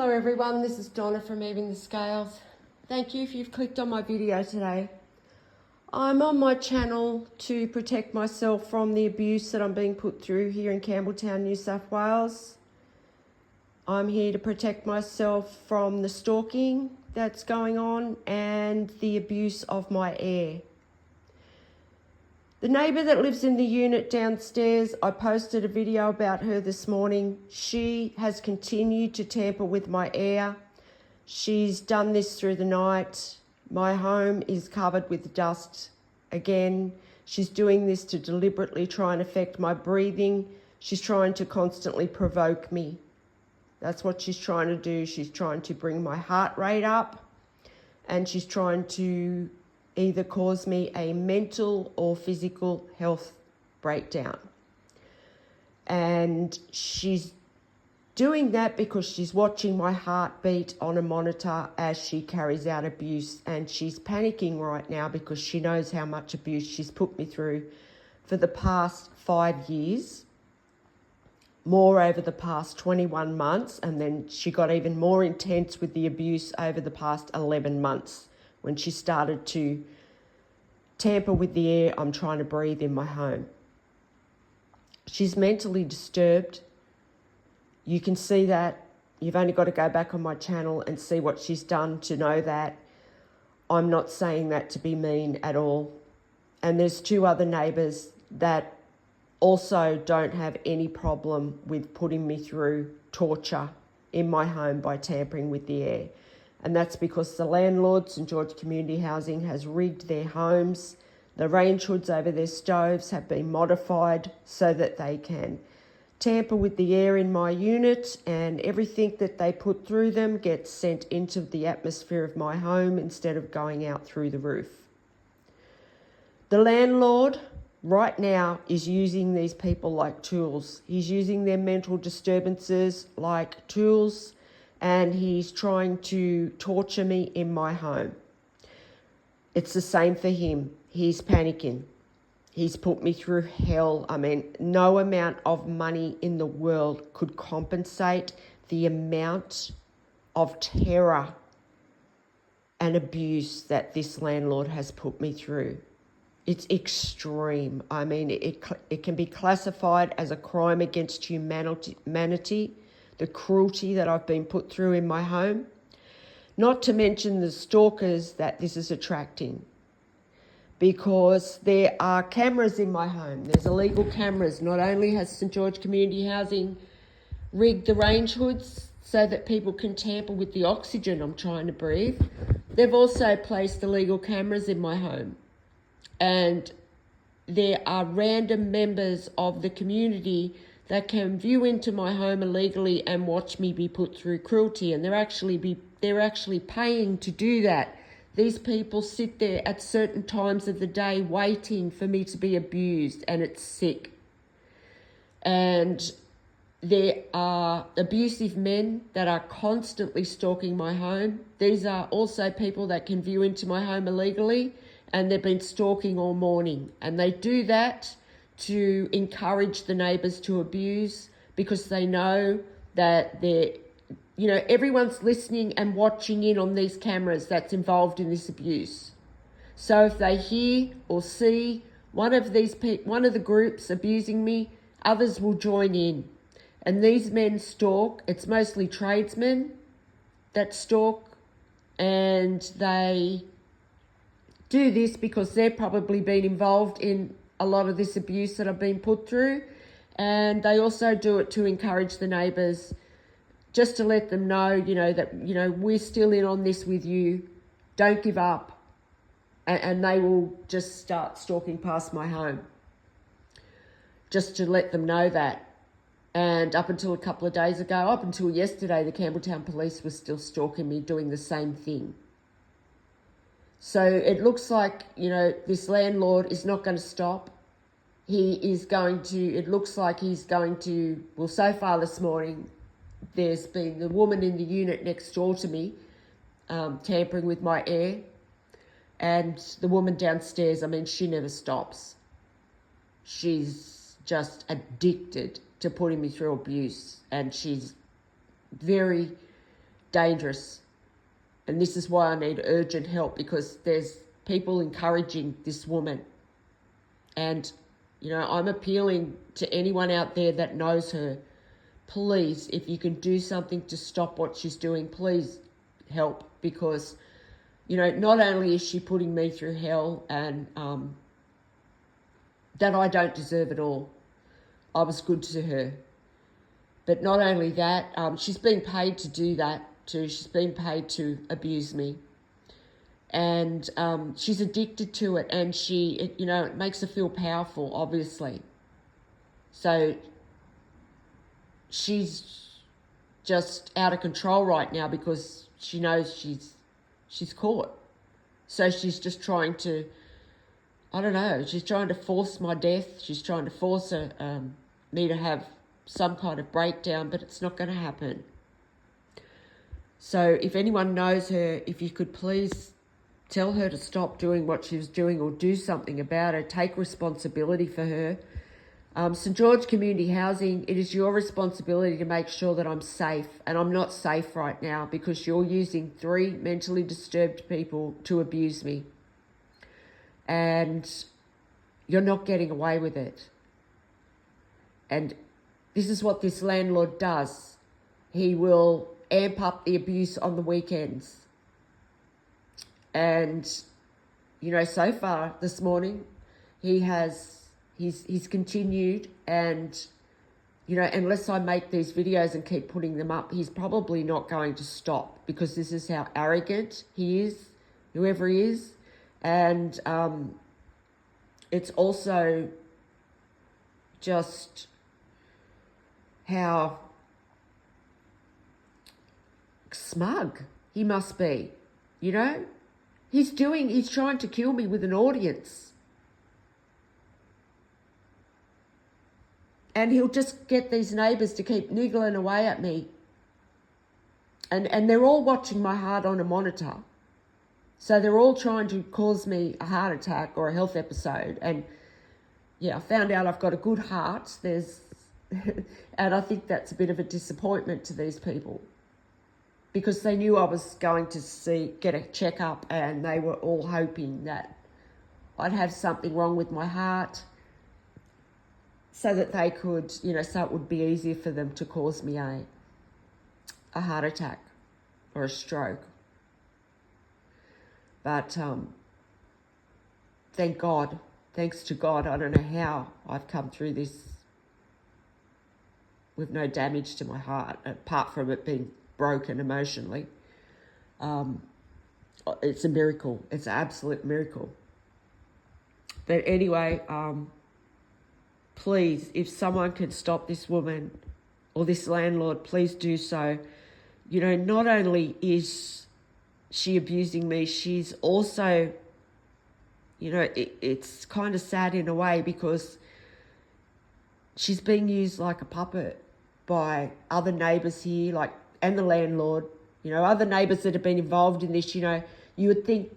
Hello everyone, this is Donna from Even the Scales. Thank you if you've clicked on my video today. I'm on my channel to protect myself from the abuse that I'm being put through here in Campbelltown, New South Wales. I'm here to protect myself from the stalking that's going on and the abuse of my heir. The neighbour that lives in the unit downstairs, I posted a video about her this morning. She has continued to tamper with my heir. She's done this through the night. My home is covered with dust again. She's doing this to deliberately try and affect my breathing. She's trying to constantly provoke me. That's what she's trying to do. She's trying to bring my heart rate up, and she's trying to either cause me a mental or physical health breakdown. And she's doing that because she's watching my heartbeat on a monitor as she carries out abuse, and she's panicking right now because she knows how much abuse she's put me through for the past 5 years, more over the past 21 months, and then she got even more intense with the abuse over the past 11 months when she started to tamper with the air I'm trying to breathe in my home. She's mentally disturbed. You can see that. You've only got to go back on my channel and see what she's done to know that. I'm not saying that to be mean at all. And there's 2 other neighbours that also don't have any problem with putting me through torture in my home by tampering with the air. And that's because the landlord, St George Community Housing, has rigged their homes. The range hoods over their stoves have been modified so that they can tamper with the air in my unit, and everything that they put through them gets sent into the atmosphere of my home instead of going out through the roof. The landlord right now is using these people like tools. He's using their mental disturbances like tools, and he's trying to torture me in my home. It's the same for him. He's panicking. He's put me through hell. I mean, no amount of money in the world could compensate the amount of terror and abuse that this landlord has put me through. It's extreme. I mean, it can be classified as a crime against humanity, the cruelty that I've been put through in my home, not to mention the stalkers that this is attracting, because there are cameras in my home. There's illegal cameras. Not only has St George Community Housing rigged the range hoods so that people can tamper with the oxygen I'm trying to breathe, they've also placed illegal cameras in my home. And there are random members of the community that can view into my home illegally and watch me be put through cruelty, and they're actually paying to do that. These people sit there at certain times of the day waiting for me to be abused, and it's sick. And there are abusive men that are constantly stalking my home. These are also people that can view into my home illegally, and they've been stalking all morning. And they do that to encourage the neighbours to abuse, because they know that everyone's listening and watching in on these cameras that's involved in this abuse. So if they hear or see one of the groups abusing me, others will join in. And these men stalk. It's mostly tradesmen that stalk, and they do this because they've probably been involved in a lot of this abuse that I've been put through. And they also do it to encourage the neighbours, just to let them know, that, we're still in on this with you. Don't give up. And they will just start stalking past my home, just to let them know that. And up until a couple of days ago, up until yesterday, the Campbelltown police were still stalking me, doing the same thing. So it looks like, this landlord is not going to stop. It looks like he's going to, well, so far this morning, there's been the woman in the unit next door to me tampering with my air, and the woman downstairs, she never stops. She's just addicted to putting me through abuse, and she's very dangerous. And this is why I need urgent help, because there's people encouraging this woman. And, you know, I'm appealing to anyone out there that knows her. Please, if you can do something to stop what she's doing, please help, because, you know, not only is she putting me through hell, and that I don't deserve at all. I was good to her. But not only that, she's been paid to do that too. She's been paid to abuse me. And she's addicted to it, and you know, it makes her feel powerful, obviously. So she's just out of control right now because she knows she's caught. So she's just trying to, I don't know, she's trying to force my death. She's trying to force me to have some kind of breakdown, but it's not going to happen. So if anyone knows her, if you could please tell her to stop doing what she was doing, or do something about it. Take responsibility for her. St. George Community Housing, it is your responsibility to make sure that I'm safe. And I'm not safe right now because you're using 3 mentally disturbed people to abuse me. And you're not getting away with it. And this is what this landlord does. He will amp up the abuse on the weekends. And, you know, so far this morning, he's continued, and, you know, unless I make these videos and keep putting them up, he's probably not going to stop, because this is how arrogant he is, whoever he is. And it's also just how smug he must be, you know? He's trying to kill me with an audience. And he'll just get these neighbours to keep niggling away at me. And they're all watching my heart on a monitor. So they're all trying to cause me a heart attack or a health episode. And yeah, I found out I've got a good heart. And I think that's a bit of a disappointment to these people, because they knew I was going to get a checkup, and they were all hoping that I'd have something wrong with my heart, so that they could, you know, so it would be easier for them to cause me a heart attack or a stroke. But thanks to God, I don't know how I've come through this with no damage to my heart, apart from it being broken emotionally. It's a miracle. It's an absolute miracle. But anyway, please, if someone can stop this woman or this landlord, please do so. You know, not only is she abusing me, she's also, you know, it's kind of sad in a way, because she's being used like a puppet by other neighbours here, and the landlord, you know, other neighbours that have been involved in this. You know, you would think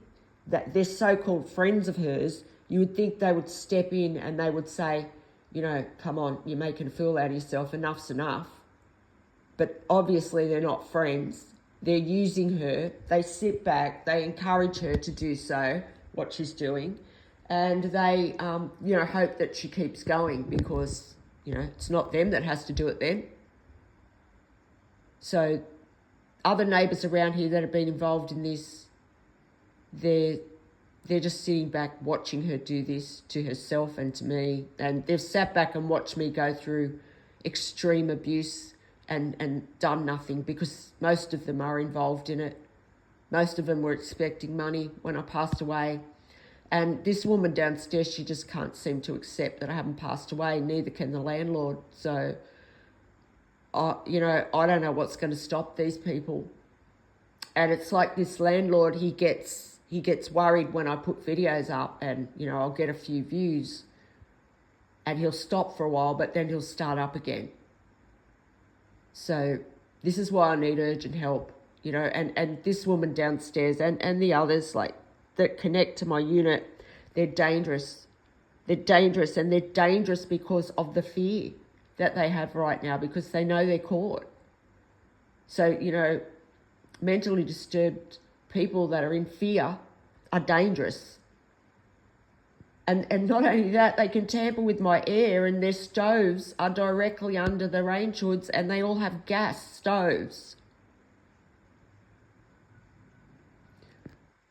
that they're so-called friends of hers, you would think they would step in and they would say, you know, come on, you're making a fool out of yourself, enough's enough. But obviously they're not friends. They're using her. They sit back, they encourage her to do so, what she's doing, and they, you know, hope that she keeps going, because, you know, it's not them that has to do it then. So other neighbours around here that have been involved in this, they're just sitting back watching her do this to herself and to me. And they've sat back and watched me go through extreme abuse and done nothing, because most of them are involved in it. Most of them were expecting money when I passed away. And this woman downstairs, she just can't seem to accept that I haven't passed away, neither can the landlord. So, you know, I don't know what's going to stop these people. And it's like this landlord, he gets worried when I put videos up, and, you know, I'll get a few views, and he'll stop for a while, but then he'll start up again. So this is why I need urgent help, you know, and this woman downstairs and the others, that connect to my unit, they're dangerous. They're dangerous, and they're dangerous because of the fear that they have right now, because they know they're caught. So, you know, mentally disturbed people that are in fear are dangerous. And not only that, they can tamper with my air, and their stoves are directly under the range hoods, and they all have gas stoves.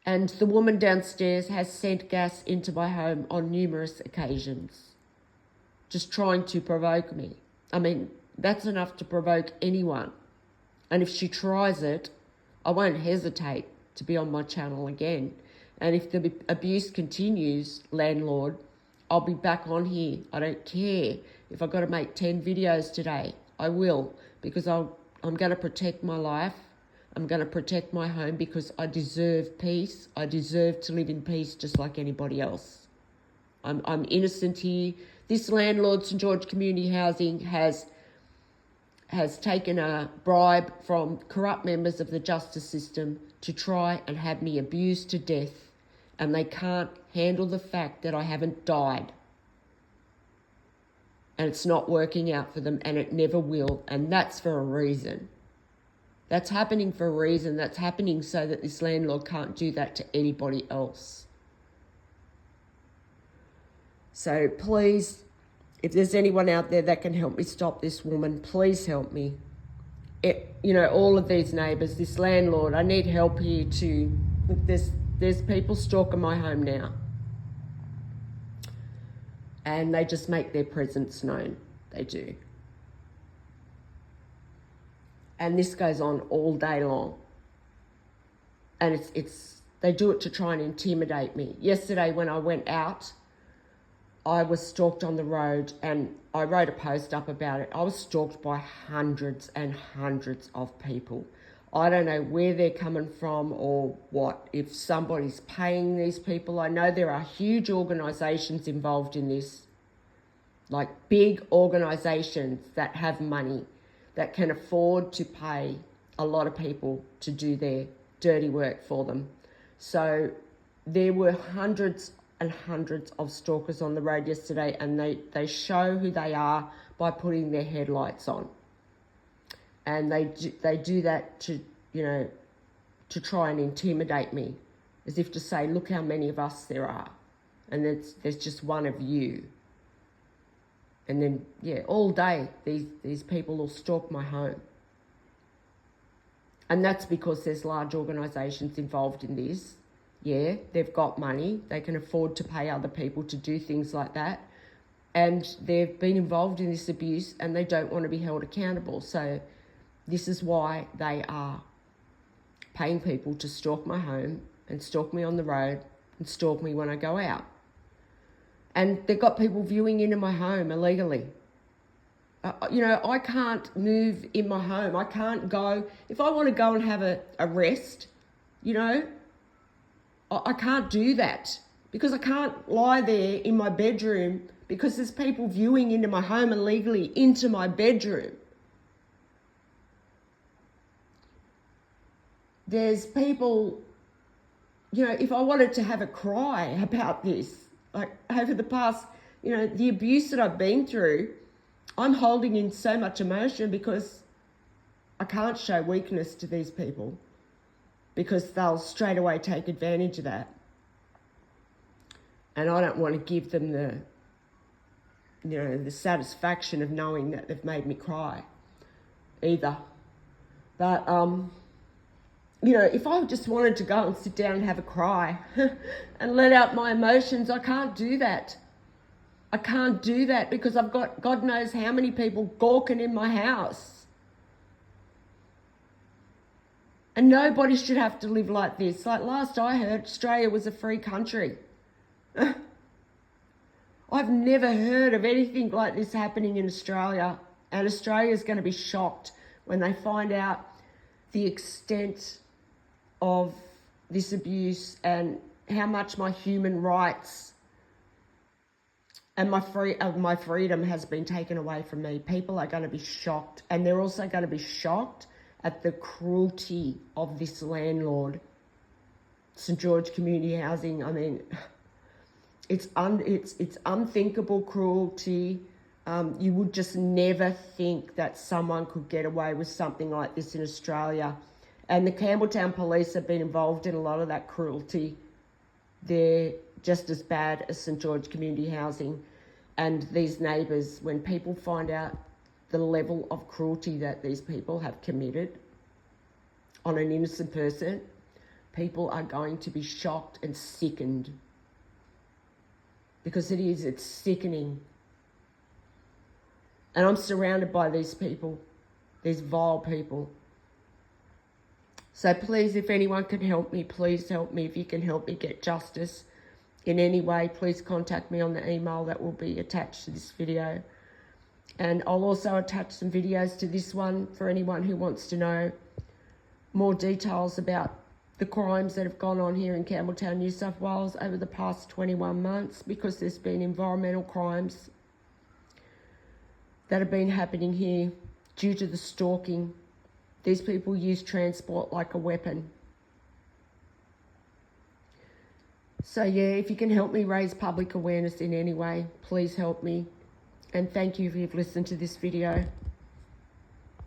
And the woman downstairs has sent gas into my home on numerous occasions, just trying to provoke me. I mean, that's enough to provoke anyone. And if she tries it, I won't hesitate to be on my channel again. And if the abuse continues, landlord, I'll be back on here. I don't care. If I've got to make 10 videos today, I will, because I'm going to protect my life. I'm going to protect my home because I deserve peace. I deserve to live in peace just like anybody else. I'm innocent here. This landlord, St George Community Housing, has taken a bribe from corrupt members of the justice system to try and have me abused to death, and they can't handle the fact that I haven't died. And it's not working out for them, and it never will, and that's for a reason. That's happening for a reason. That's happening so that this landlord can't do that to anybody else. So please, if there's anyone out there that can help me stop this woman, please help me. All of these neighbours, this landlord, I need help here too. Look, there's people stalking my home now. And they just make their presence known. They do. And this goes on all day long. And they do it to try and intimidate me. Yesterday when I went out, I was stalked on the road, and I wrote a post up about it. I was stalked by hundreds and hundreds of people. I don't know where they're coming from or what, if somebody's paying these people. I know there are huge organisations involved in this, like big organisations that have money, that can afford to pay a lot of people to do their dirty work for them. So there were hundreds and hundreds of stalkers on the road yesterday, and they show who they are by putting their headlights on. And they do that to try and intimidate me, as if to say, look how many of us there are, and there's just one of you. And then, all day these people will stalk my home. And that's because there's large organisations involved in this. Yeah, they've got money. They can afford to pay other people to do things like that. And they've been involved in this abuse, and they don't want to be held accountable. So this is why they are paying people to stalk my home and stalk me on the road and stalk me when I go out. And they've got people viewing into my home illegally. I can't move in my home. I can't go. If I want to go and have a rest, I can't do that, because I can't lie there in my bedroom because there's people viewing into my home illegally, into my bedroom. There's people, if I wanted to have a cry about this, like over the past, the abuse that I've been through, I'm holding in so much emotion because I can't show weakness to these people, because they'll straight away take advantage of that. And I don't want to give them the satisfaction of knowing that they've made me cry either. But, if I just wanted to go and sit down and have a cry and let out my emotions, I can't do that. I can't do that because I've got God knows how many people gawking in my house. And nobody should have to live like this. Like last I heard, Australia was a free country. I've never heard of anything like this happening in Australia. And Australia's going to be shocked when they find out the extent of this abuse and how much my human rights and my freedom has been taken away from me. People are going to be shocked, and they're also going to be shocked at the cruelty of this landlord, St George Community Housing. I mean, it's unthinkable cruelty. You would just never think that someone could get away with something like this in Australia. And the Campbelltown police have been involved in a lot of that cruelty. They're just as bad as St George Community Housing. And these neighbours, when people find out the level of cruelty that these people have committed on an innocent person, people are going to be shocked and sickened. Because it's sickening. And I'm surrounded by these people, these vile people. So please, if anyone can help me, please help me. If you can help me get justice in any way, please contact me on the email that will be attached to this video. And I'll also attach some videos to this one for anyone who wants to know more details about the crimes that have gone on here in Campbelltown, New South Wales over the past 21 months, because there's been environmental crimes that have been happening here due to the stalking. These people use transport like a weapon. So yeah, if you can help me raise public awareness in any way, please help me. And thank you if you've listened to this video.